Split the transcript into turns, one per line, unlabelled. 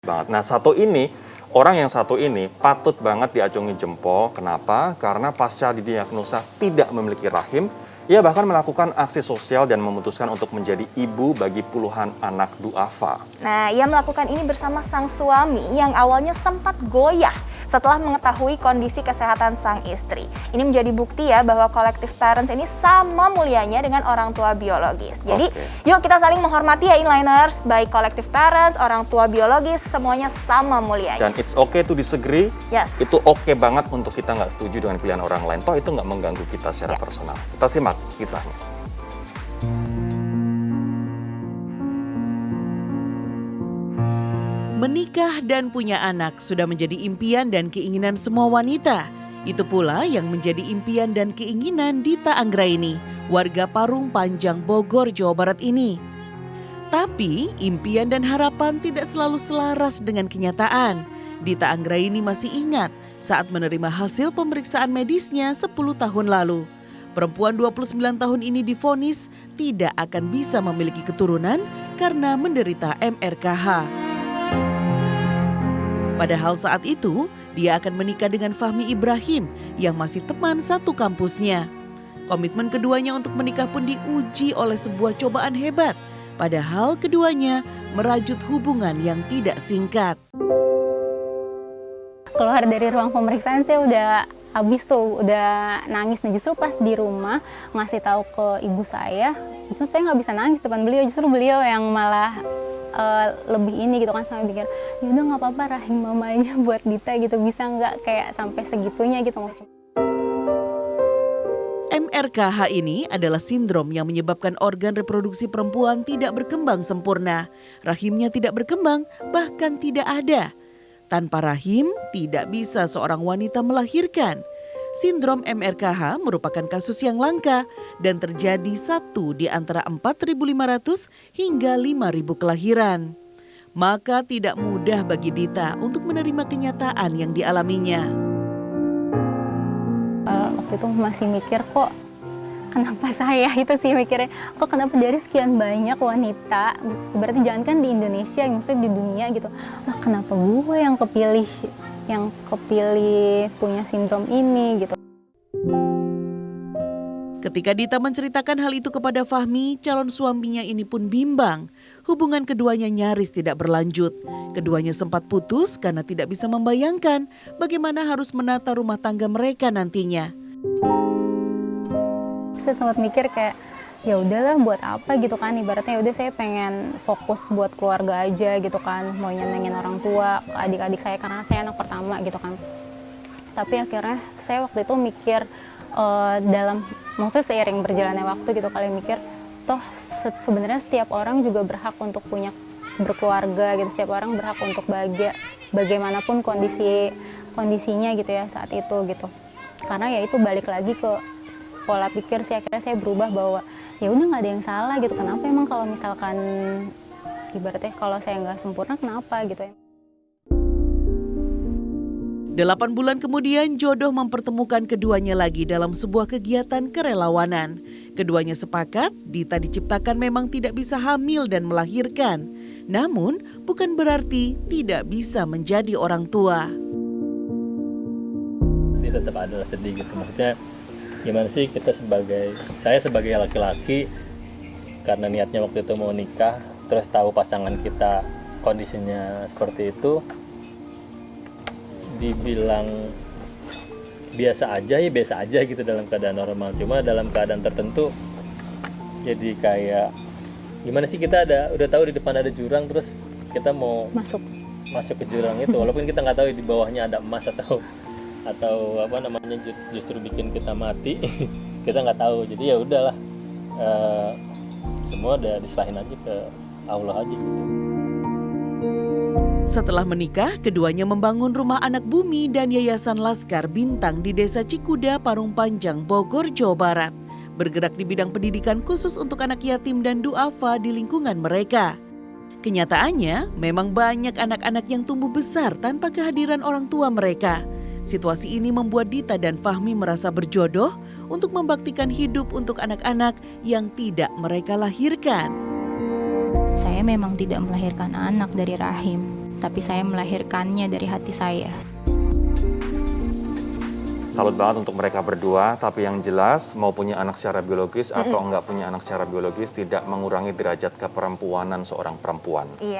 banget. Nah, orang yang satu ini patut banget diacungi jempol. Kenapa? Karena pasca didiagnosa tidak memiliki rahim, ia bahkan melakukan aksi sosial dan memutuskan untuk menjadi ibu bagi puluhan anak duafa.
Nah, ia melakukan ini bersama sang suami yang awalnya sempat goyah setelah mengetahui kondisi kesehatan sang istri. Ini menjadi bukti ya bahwa collective parents ini sama mulianya dengan orang tua biologis. Jadi, yuk kita saling menghormati ya inliners, baik collective parents, orang tua biologis, semuanya sama mulianya.
Dan it's okay to disagree,
Yes.
itu oke banget untuk kita nggak setuju dengan pilihan orang lain. Toh itu nggak mengganggu kita secara personal. Kita simak kisahnya.
Menikah dan punya anak sudah menjadi impian dan keinginan semua wanita. Itu pula yang menjadi impian dan keinginan Dita Anggraini, warga Parung Panjang, Bogor, Jawa Barat ini. Tapi impian dan harapan tidak selalu selaras dengan kenyataan. Dita Anggraini masih ingat saat menerima hasil pemeriksaan medisnya 10 tahun lalu. Perempuan 29 tahun ini divonis tidak akan bisa memiliki keturunan karena menderita MRKH. Padahal saat itu, dia akan menikah dengan Fahmi Ibrahim yang masih teman satu kampusnya. Komitmen keduanya untuk menikah pun diuji oleh sebuah cobaan hebat. Padahal keduanya merajut hubungan yang tidak singkat.
Keluar dari ruang pemeriksaan saya udah habis tuh, udah nangis. Nah justru pas di rumah ngasih tahu ke ibu saya, justru saya nggak bisa nangis depan beliau, justru beliau yang malah lebih ini gitu kan, sama pikir ya udah nggak apa-apa, rahim mama aja buat Dita gitu, bisa nggak kayak sampai segitunya gitu maksudnya.
MRKH ini adalah sindrom yang menyebabkan organ reproduksi perempuan tidak berkembang sempurna. Rahimnya tidak berkembang, bahkan tidak ada. Tanpa rahim, tidak bisa seorang wanita melahirkan. Sindrom MRKH merupakan kasus yang langka dan terjadi 1 di antara 4.500 hingga 5.000 kelahiran. Maka tidak mudah bagi Dita untuk menerima kenyataan yang dialaminya.
Waktu itu masih mikir kok kenapa saya, itu sih mikirnya, kok kenapa dari sekian banyak wanita, berarti jangan kan di Indonesia, maksudnya di dunia gitu, lah kenapa gue yang kepilih punya sindrom ini gitu.
Ketika Dita menceritakan hal itu kepada Fahmi, calon suaminya ini pun bimbang. Hubungan keduanya nyaris tidak berlanjut. Keduanya sempat putus karena tidak bisa membayangkan bagaimana harus menata rumah tangga mereka nantinya.
Saya sempat mikir kayak ya udahlah buat apa gitu kan, ibaratnya udah saya pengen fokus buat keluarga aja gitu kan, mau nyenengin orang tua, adik-adik saya karena saya anak pertama gitu kan. Tapi akhirnya saya waktu itu mikir maksudnya seiring berjalannya waktu gitu, kali mikir toh sebenarnya setiap orang juga berhak untuk berkeluarga gitu, setiap orang berhak untuk bahagia bagaimanapun kondisinya gitu ya saat itu gitu. Karena ya itu balik lagi ke pola pikir sih, akhirnya saya berubah bahwa ya udah nggak ada yang salah gitu, kenapa emang kalau misalkan ibaratnya kalau saya nggak sempurna kenapa gitu ya.
8 bulan kemudian jodoh mempertemukan keduanya lagi dalam sebuah kegiatan kerelawanan. Keduanya sepakat Dita diciptakan memang tidak bisa hamil dan melahirkan. Namun bukan berarti tidak bisa menjadi orang tua.
Dia tetap adalah sedih gitu, maksudnya gimana sih saya sebagai laki-laki, karena niatnya waktu itu mau nikah, terus tahu pasangan kita kondisinya seperti itu, dibilang biasa aja gitu dalam keadaan normal, cuma dalam keadaan tertentu jadi kayak gimana sih, kita udah tahu di depan ada jurang, terus kita mau masuk ke jurang itu walaupun kita nggak tahu di bawahnya ada emas atau apa namanya justru bikin kita mati. Kita nggak tahu, jadi ya udahlah, semua udah diserahin aja ke Allah aja gitu.
Setelah menikah, keduanya membangun rumah anak bumi dan Yayasan Laskar Bintang di Desa Cikuda, Parung Panjang, Bogor, Jawa Barat. Bergerak di bidang pendidikan khusus untuk anak yatim dan duafa di lingkungan mereka. Kenyataannya, memang banyak anak-anak yang tumbuh besar tanpa kehadiran orang tua mereka. Situasi ini membuat Dita dan Fahmi merasa berjodoh untuk membaktikan hidup untuk anak-anak yang tidak mereka lahirkan.
Saya memang tidak melahirkan anak dari rahim. tapi saya melahirkannya dari hati saya.
Salut banget untuk mereka berdua, tapi yang jelas mau punya anak secara biologis atau enggak punya anak secara biologis tidak mengurangi derajat keperempuanan seorang perempuan.
Iya.